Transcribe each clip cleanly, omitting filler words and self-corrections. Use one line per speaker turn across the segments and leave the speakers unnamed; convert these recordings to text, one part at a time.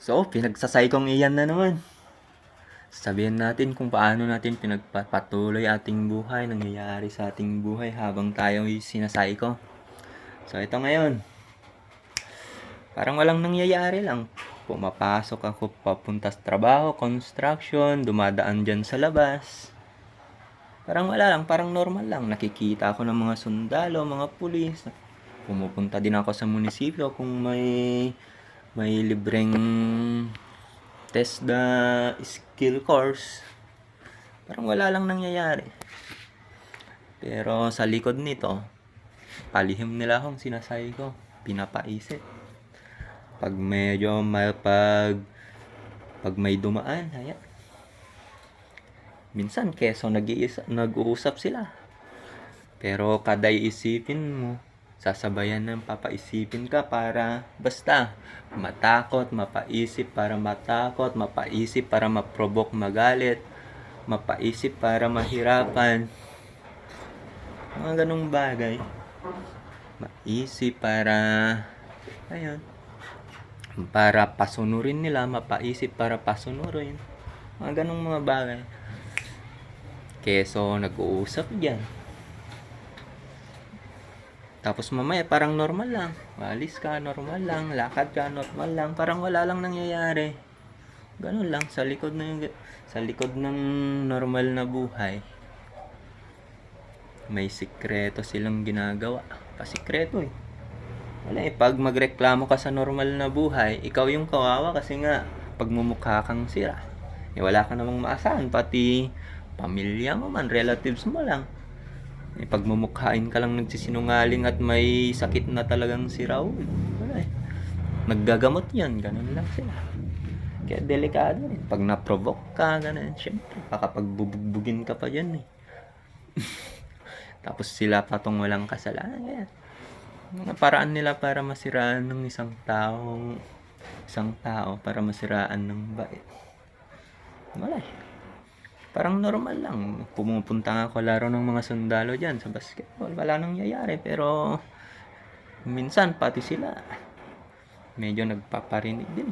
So, pinagsasay kong iyan na naman. Sabihin natin kung paano natin pinagpapatuloy ating buhay, nangyayari sa ating buhay habang tayo sinasay ko. So, ito ngayon. Parang walang nangyayari lang. Pumapasok ako papunta sa trabaho, construction, dumadaan dyan sa labas. Parang wala lang, parang normal lang. Nakikita ako ng mga sundalo, mga pulis. Pumupunta din ako sa munisipyo kung may libreng test na skill course. Parang wala lang nangyayari. Pero sa likod nito, palihim nila akong sinasay ko. Pinapaisip. Pag medyo pag may dumaan, ayan. Minsan keso nag-uusap sila. Pero kada isipin mo, sasabayan ng papaisipin ka para basta matakot, mapaisip para matakot, mapaisip para ma-provoke magalit, mapaisip para mahirapan. Mga ganung bagay. Maisip para ayun, para pasunurin nila, mapaisip para pasunurin. Mga ganung mga bagay. Keso nag-uusap dyan. Tapos mamaya parang normal lang. Walis ka, normal lang. Lakad ka, normal lang. Parang wala lang nangyayari. Ganun lang sa likod ng normal na buhay. May sikreto silang ginagawa. Pasikreto eh. Wala eh, pag magreklamo ka sa normal na buhay, ikaw yung kawawa kasi nga pagmumukha kang sira. Eh wala ka namang maasahan, pati pamilya mo man, relatives mo lang. Eh, pagmumukhain ka lang nagsisinungaling at may sakit na talagang siraw, wala eh. Naggagamot yan, ganun lang sila. Kaya delikado eh. Pag na-provoke ka, ganun, syempre, baka pagbubugbugin ka pa dyan eh. Tapos sila patong walang kasalanan, kaya mga paraan nila para masiraan ng isang tao, para masiraan ng bait. Wala eh. Parang normal lang. Pumupunta nga ako laro ng mga sundalo dyan sa basketball. Wala nang nangyayari. Pero minsan pati sila medyo nagpaparinig din.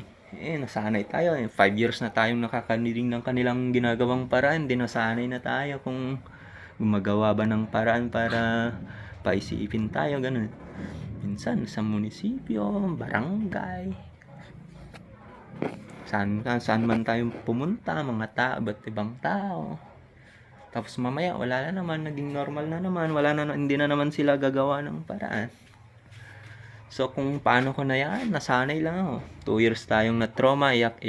Nasanay tayo. 5 years na tayong nakakaniling ng kanilang ginagawang paraan. Di nasanay na tayo kung gumagawa ba ng paraan para paisipin tayo. Ganun. Minsan sa munisipyo, barangay, saan man tayo pumunta, mga tao, ba't ibang tao. Tapos mamaya, wala na naman, naging normal na naman, hindi na naman sila gagawa ng paraan. So, kung paano ko na yan, nasanay lang ako. 2 years tayong na-trauma, iyak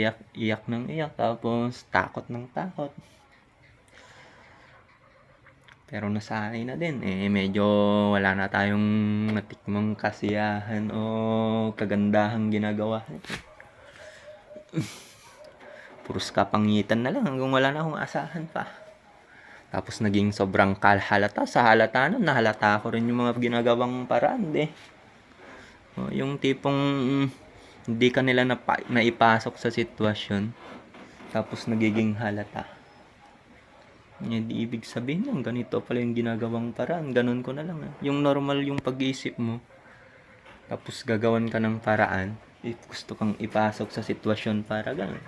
ng iyak, tapos takot ng takot. Pero nasanay na din. Medyo wala na tayong natikmang kasiyahan o kagandahang ginagawa. Puros kapangitan na lang hanggang wala na akong asahan pa. Tapos naging sobrang halata. Sa halata nun, nahalata ko rin yung mga ginagawang paraan, yung tipong hindi ka nila naipasok sa sitwasyon. Tapos nagiging halata. Hindi ibig sabihin lang, ganito pala yung ginagawang paraan. Ganun ko na lang. Yung normal yung pag-iisip mo. Tapos gagawan ka ng paraan. Gusto kang ipasok sa sitwasyon para ganun.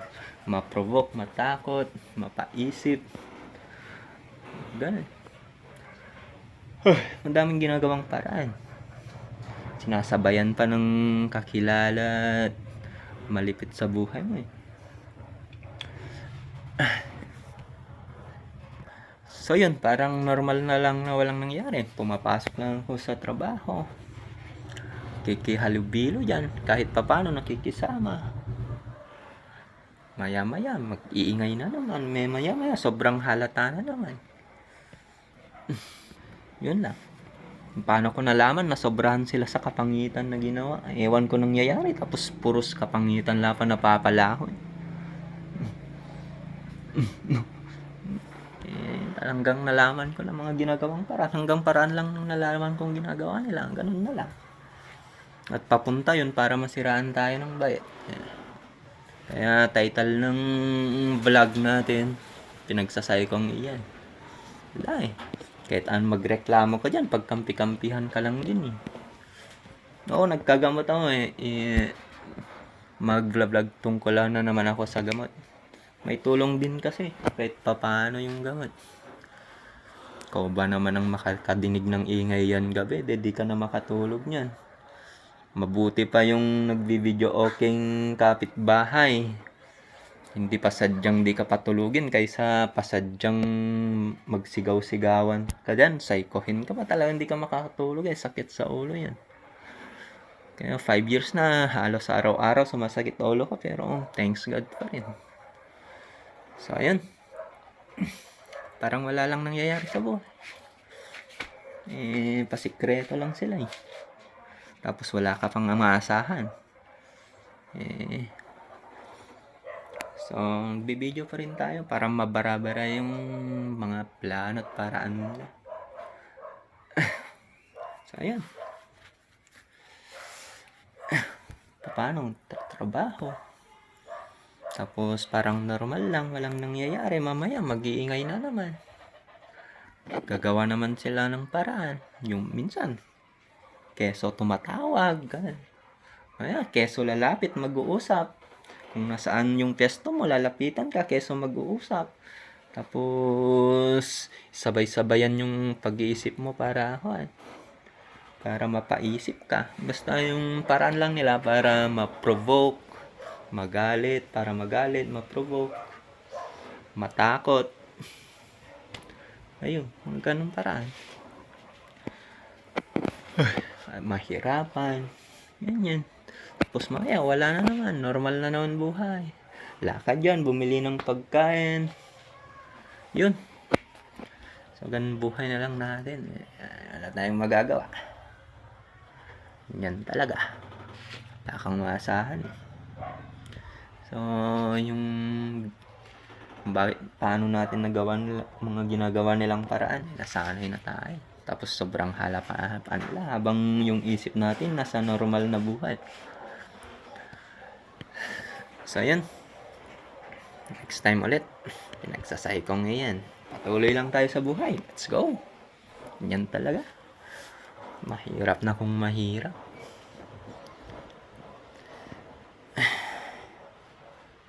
Ma-provoke, matakot, mapaisip. Ganun. Ang daming ginagawang paraan. Sinasabayan pa ng kakilala at malipit sa buhay mo eh. So yun, parang normal na lang na walang nangyari. Pumapasok lang ako sa trabaho. Kikihalubilo dyan. Kahit papano nakikisama. Maya-maya, mag-iingay na naman. Maya-maya, sobrang halata na naman. Yun lang. Paano ko nalaman na sobrahan sila sa kapangitan na ginawa? Ewan ko nangyayari. Tapos puros kapangitan lang pa napapalahon. Hanggang nalaman ko lang mga ginagawang paraan. Hanggang paraan lang nalaman kong ginagawa nila. Ganun na lang. At papunta yun para masiraan tayo ng bait. Kaya title ng vlog natin, pinagsasay kong iyan. Wala eh. Kahit magreklamo ka dyan, pagkampi-kampihan ka lang din eh. Oo, nagkagamot ako eh. mag-vlog tungkol na naman ako sa gamot. May tulong din kasi kahit papaano yung gamot. Ikaw ba naman ang makakadinig ng ingay yan gabi, di ka na makatulog niyan. Mabuti pa yung nagbi-video okeng kapitbahay. Hindi pa sadyang di ka patulugin kaysa pasadyang magsigaw-sigawan ka dyan. Psychohin ka pa talaga, hindi ka makakatulog sakit sa ulo yan. Kaya 5 years na halos araw-araw sumasakit ulo ko pero thanks God pa rin. So ayun. Parang wala lang nangyayari sa buhay. Pasikreto lang sila Tapos wala ka pang maasahan. So, bibideo pa rin tayo para mabara-bara yung mga plano at paraan nila. So, ayan. Paano? Trabaho. Tapos, parang normal lang. Walang nangyayari. Mamaya, mag-iingay na naman. Gagawa naman sila ng paraan. Yung minsan, keso tumatawag. Ayan, keso lalapit, mag-uusap. Kung nasaan yung pesto mo, lalapitan ka, keso mag-uusap. Tapos, sabay-sabayan yung pag-iisip mo para mapaisip ka. Basta yung paraan lang nila para ma-provoke, magalit, ma-provoke, matakot. Ayun, ganun paraan. Mahirapan. Yan. Tapos mamaya, wala na naman. Normal na naman buhay. Lakad yan, bumili ng pagkain. Yun. So, ganun buhay na lang natin. Wala tayong magagawa. Yan talaga. Wala kang maasahan. So, yung paano natin nagawa nila, mga ginagawa nilang paraan, nasanay na tayo. Tapos sobrang halapan nila habang yung isip natin nasa normal na buhay. So, yan. Next time ulit. Pinagsasay ko ngayon. Patuloy lang tayo sa buhay. Let's go. Yan talaga. Mahirap na kung mahirap.